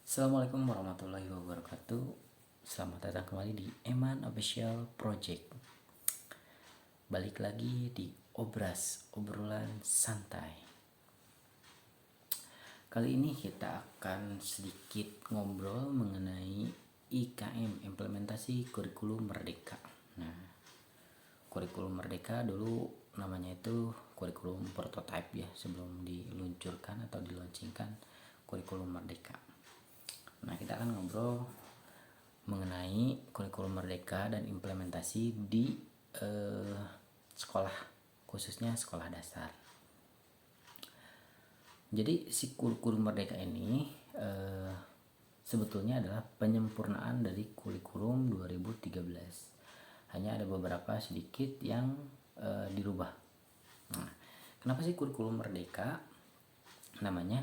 Assalamualaikum warahmatullahi wabarakatuh. Selamat datang kembali di Eman Official Project. Balik lagi di obrolan santai. Kali ini kita akan sedikit ngobrol mengenai IKM, implementasi kurikulum merdeka. Nah, kurikulum merdeka dulu namanya itu kurikulum prototype ya, sebelum diluncurkan atau dilaunchingkan kurikulum merdeka. Nah, kita akan ngobrol mengenai kurikulum merdeka dan implementasi di sekolah, khususnya sekolah dasar. Jadi si kurikulum merdeka ini sebetulnya adalah penyempurnaan dari kurikulum 2013. Hanya ada beberapa sedikit yang dirubah. Nah, kenapa sih kurikulum merdeka namanya?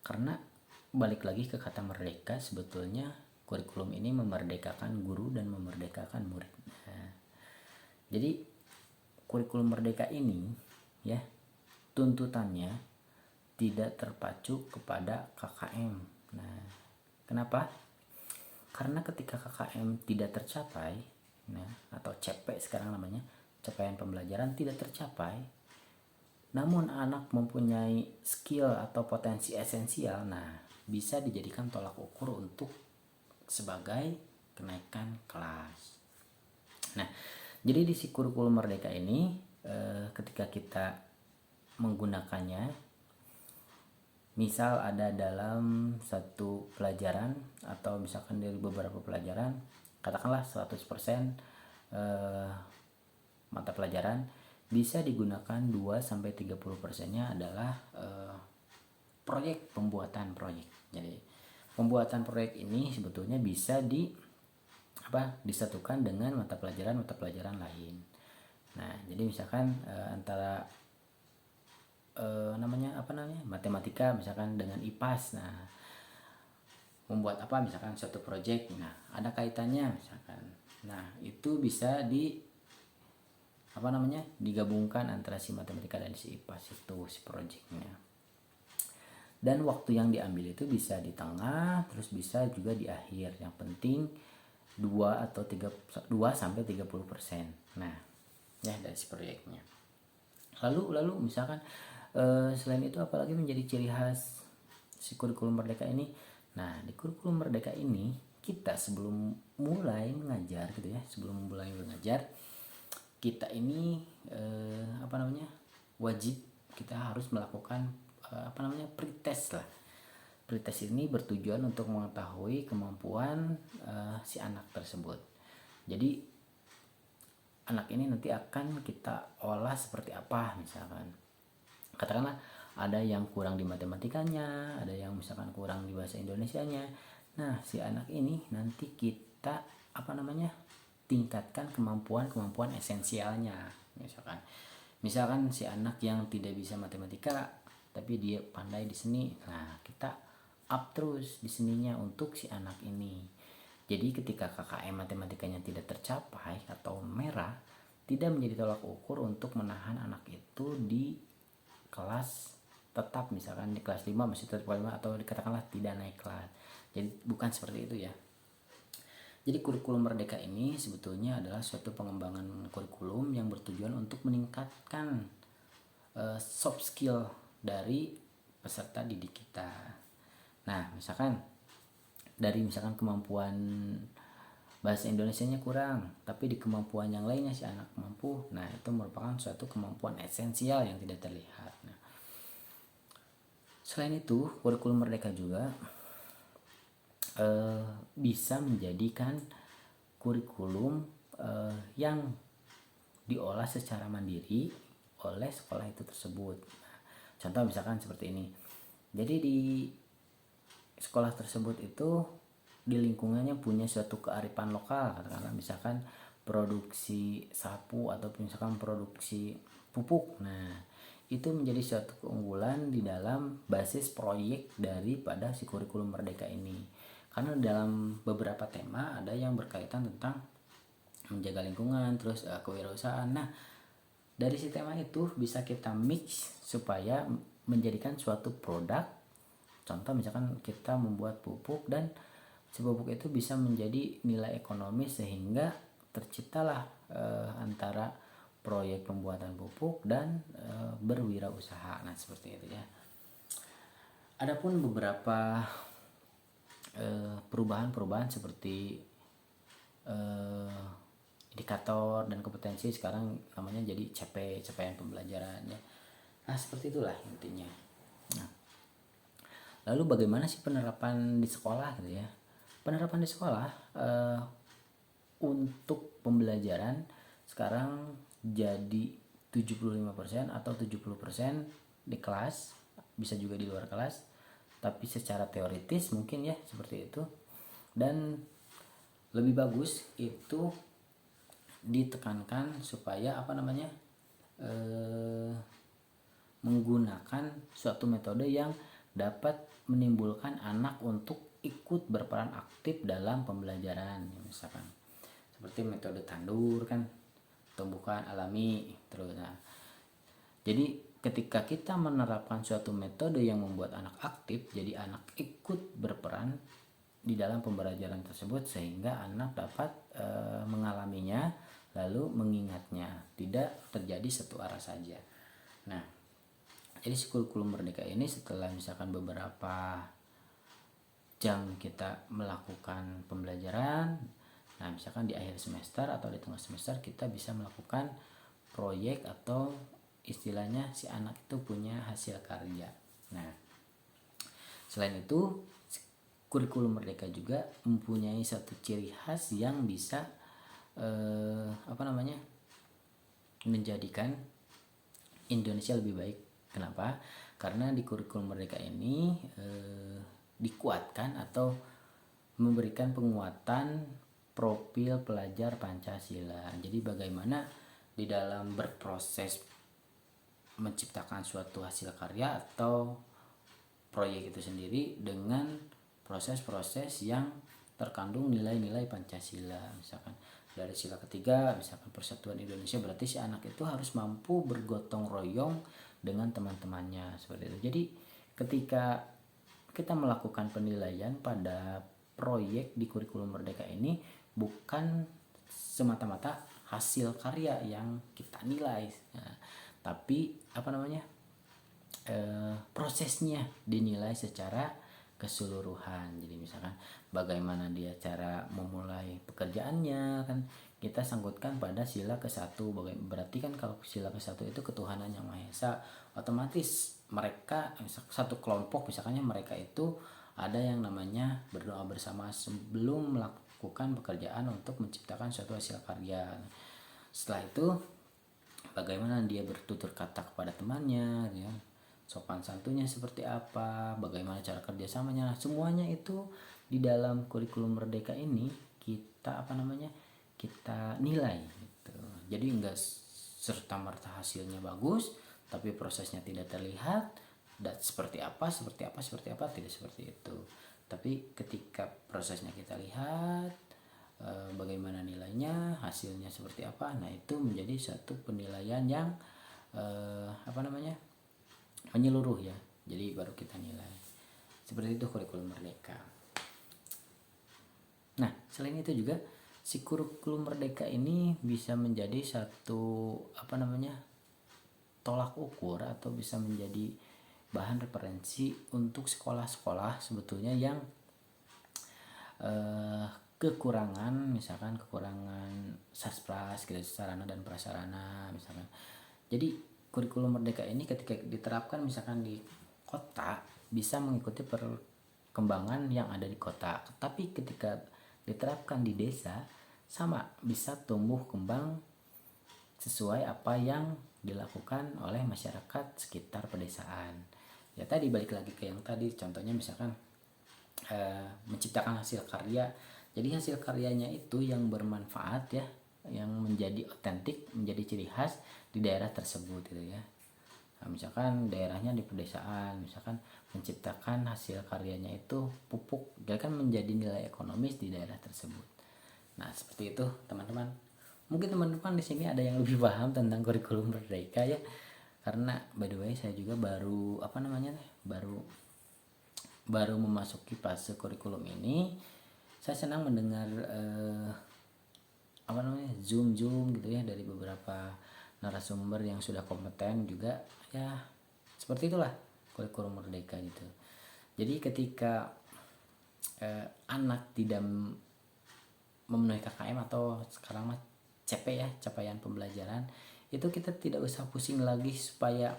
Karena balik lagi ke kata merdeka, sebetulnya kurikulum ini memerdekakan guru dan memerdekakan murid. Nah, jadi kurikulum merdeka ini ya, tuntutannya tidak terpacu kepada KKM. Nah, kenapa? Karena ketika KKM tidak tercapai, nah, atau CP sekarang namanya, capaian pembelajaran tidak tercapai, namun anak mempunyai skill atau potensi esensial, nah, bisa dijadikan tolak ukur untuk sebagai kenaikan kelas. Nah, jadi di si kurikulum merdeka ini ketika kita menggunakannya, misal ada dalam satu pelajaran atau misalkan dari beberapa pelajaran, katakanlah 100% mata pelajaran, bisa digunakan 2-30%-nya adalah proyek, pembuatan proyek. Jadi pembuatan proyek ini sebetulnya bisa disatukan dengan mata pelajaran lain. Nah, jadi misalkan antara matematika misalkan dengan IPAS. Nah, membuat misalkan suatu proyek, nah ada kaitannya misalkan. Nah, itu bisa digabungkan antara si matematika dan si IPAS itu si proyeknya. Dan waktu yang diambil itu bisa di tengah, terus bisa juga di akhir. Yang penting 2-30%. Nah, ya dari si proyeknya. Lalu misalkan selain itu apalagi menjadi ciri khas si kurikulum merdeka ini. Nah, di kurikulum merdeka ini kita sebelum mulai mengajar kita ini wajib, kita harus melakukan pretest lah. Pretest ini bertujuan untuk mengetahui kemampuan si anak tersebut. Jadi anak ini nanti akan kita olah seperti apa, misalkan katakanlah ada yang kurang di matematikanya, ada yang misalkan kurang di bahasa Indonesianya. Nah, si anak ini nanti kita tingkatkan kemampuan esensialnya. Misalkan si anak yang tidak bisa matematika tapi dia pandai di seni, nah kita up terus di seninya untuk si anak ini. Jadi ketika KKM matematikanya tidak tercapai atau merah, tidak menjadi tolak ukur untuk menahan anak itu di kelas tetap, misalkan di kelas 5 masih tetap 5 atau dikatakanlah tidak naik kelas. Jadi bukan seperti itu ya. Jadi kurikulum merdeka ini sebetulnya adalah suatu pengembangan kurikulum yang bertujuan untuk meningkatkan soft skill dari peserta didik kita. Nah, misalkan kemampuan bahasa Indonesianya kurang, tapi di kemampuan yang lainnya si anak mampu. Nah, itu merupakan suatu kemampuan esensial yang tidak terlihat. Nah, selain itu, kurikulum merdeka juga bisa menjadikan kurikulum yang diolah secara mandiri oleh sekolah itu tersebut. Nah, contoh misalkan seperti ini. Jadi di sekolah tersebut itu di lingkungannya punya suatu kearifan lokal, katakanlah misalkan produksi sapu atau misalkan produksi pupuk. Nah, itu menjadi suatu keunggulan di dalam basis proyek daripada si kurikulum merdeka ini. Karena dalam beberapa tema ada yang berkaitan tentang menjaga lingkungan, terus kewirausahaan. Nah, dari si tema itu bisa kita mix supaya menjadikan suatu produk Contoh misalkan kita membuat pupuk dan si pupuk itu bisa menjadi nilai ekonomis sehingga terciptalah antara proyek pembuatan pupuk dan berwirausaha. Nah, seperti itu ya. Adapun beberapa perubahan-perubahan seperti indikator dan kompetensi sekarang namanya jadi capaian pembelajaran ya. Nah, seperti itulah intinya. Nah, lalu bagaimana sih penerapan di sekolah gitu ya? Penerapan di sekolah untuk pembelajaran sekarang jadi 75% atau 70% di kelas, bisa juga di luar kelas, tapi secara teoritis mungkin ya seperti itu. Dan lebih bagus itu ditekankan supaya menggunakan suatu metode yang dapat menimbulkan anak untuk ikut berperan aktif dalam pembelajaran, misalkan seperti metode tandur kan, tumbuhan alami terus. Nah, jadi ketika kita menerapkan suatu metode yang membuat anak aktif, jadi anak ikut berperan di dalam pembelajaran tersebut sehingga anak dapat mengalaminya lalu mengingatnya, tidak terjadi satu arah saja. Nah, jadi kurikulum merdeka ini setelah misalkan beberapa jam kita melakukan pembelajaran, nah misalkan di akhir semester atau di tengah semester kita bisa melakukan proyek atau istilahnya si anak itu punya hasil karya. Nah, selain itu kurikulum merdeka juga mempunyai satu ciri khas yang bisa menjadikan Indonesia lebih baik. Kenapa? Karena di kurikulum merdeka ini dikuatkan atau memberikan penguatan profil pelajar Pancasila. Jadi bagaimana di dalam berproses menciptakan suatu hasil karya atau proyek itu sendiri dengan proses-proses yang terkandung nilai-nilai Pancasila. Misalkan dari sila ketiga, misalkan Persatuan Indonesia, berarti si anak itu harus mampu bergotong royong dengan teman-temannya, seperti itu. Jadi ketika kita melakukan penilaian pada proyek di kurikulum merdeka ini, bukan semata-mata hasil karya yang kita nilai, nah, tapi prosesnya dinilai secara keseluruhan. Jadi misalkan bagaimana dia cara memulai pekerjaannya, kan kita sangkutkan pada sila ke-1. Berarti kan kalau sila ke-1 itu ketuhanan yang Maha Esa, otomatis mereka satu kelompok misalkannya mereka itu ada yang namanya berdoa bersama sebelum melakukan pekerjaan untuk menciptakan suatu hasil karya. Setelah itu bagaimana dia bertutur kata kepada temannya ya, sopan santunnya seperti apa, bagaimana cara kerjasamanya, semuanya itu di dalam kurikulum merdeka ini kita kita nilai gitu. Jadi enggak serta merta hasilnya bagus tapi prosesnya tidak terlihat, dan seperti apa tidak seperti itu. Tapi ketika prosesnya kita lihat bagaimana nilainya, hasilnya seperti apa, nah itu menjadi satu penilaian yang menyeluruh ya. Jadi baru kita nilai. Seperti itu kurikulum merdeka. Nah, selain itu juga si kurikulum merdeka ini bisa menjadi satu tolak ukur atau bisa menjadi bahan referensi untuk sekolah-sekolah sebetulnya yang kekurangan saspras, sarana dan prasarana misalkan. Jadi kurikulum merdeka ini ketika diterapkan misalkan di kota bisa mengikuti perkembangan yang ada di kota, tapi ketika diterapkan di desa sama bisa tumbuh kembang sesuai apa yang dilakukan oleh masyarakat sekitar pedesaan. Ya tadi balik lagi ke yang tadi contohnya misalkan menciptakan hasil karya. Jadi hasil karyanya itu yang bermanfaat ya, yang menjadi otentik, menjadi ciri khas di daerah tersebut gitu ya. Nah, misalkan daerahnya di pedesaan, misalkan menciptakan hasil karyanya itu pupuk, dia kan menjadi nilai ekonomis di daerah tersebut. Nah, seperti itu teman-teman. Mungkin teman-teman di sini ada yang lebih paham tentang kurikulum merdeka ya. Karena by the way saya juga baru baru memasuki fase kurikulum ini, saya senang mendengar zoom gitu ya dari beberapa narasumber yang sudah kompeten juga ya, seperti itulah kurikulum merdeka gitu. Jadi ketika anak tidak memenuhi KKM atau sekarang mah CP ya, capaian pembelajaran, itu kita tidak usah pusing lagi supaya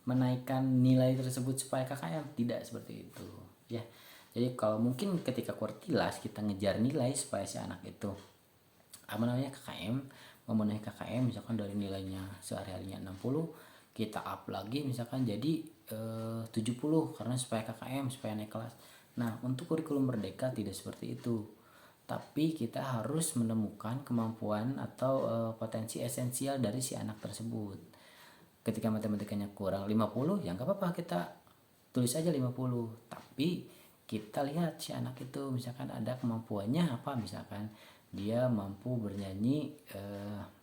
menaikkan nilai tersebut supaya KKM, tidak seperti itu ya. Jadi kalau mungkin ketika kuartilas kita ngejar nilai supaya si anak itu KKM, memenuhi KKM misalkan dari nilainya sehari-harinya 60, kita up lagi misalkan jadi 70 karena supaya KKM, supaya naik kelas. Nah, untuk kurikulum merdeka tidak seperti itu. Tapi kita harus menemukan kemampuan atau potensi esensial dari si anak tersebut. Ketika matematikanya kurang 50, ya nggak apa-apa, kita tulis aja 50. Tapi kita lihat si anak itu misalkan ada kemampuannya apa, misalkan dia mampu bernyanyi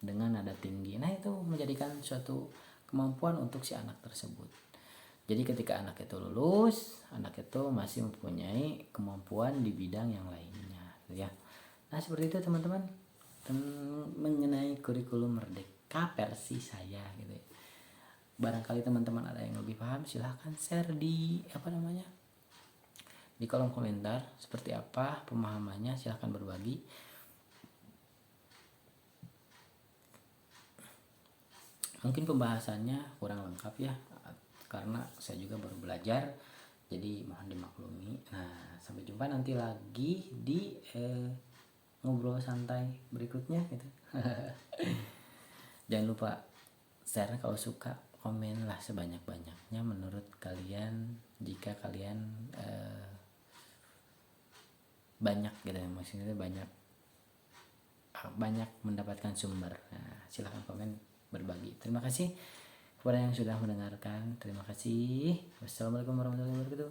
dengan nada tinggi. Nah, itu menjadikan suatu kemampuan untuk si anak tersebut. Jadi ketika anak itu lulus, anak itu masih mempunyai kemampuan di bidang yang lainnya, gitu ya. Nah, seperti itu teman-teman mengenai kurikulum merdeka versi saya gitu ya. Barangkali teman-teman ada yang lebih paham, silahkan share di di kolom komentar seperti apa pemahamannya, silahkan berbagi. Mungkin pembahasannya kurang lengkap ya, karena saya juga baru belajar, jadi mohon dimaklumi. Nah, sampai jumpa nanti lagi di ngobrol santai berikutnya gitu. Jangan lupa share kalau suka, komen lah sebanyak-banyaknya menurut kalian, jika kalian banyak gitu ya, maksudnya banyak mendapatkan sumber. Nah, silahkan komen, berbagi. Terima kasih kepada yang sudah mendengarkan. Terima kasih. Wassalamualaikum warahmatullahi wabarakatuh.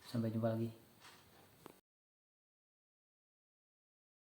Sampai jumpa lagi.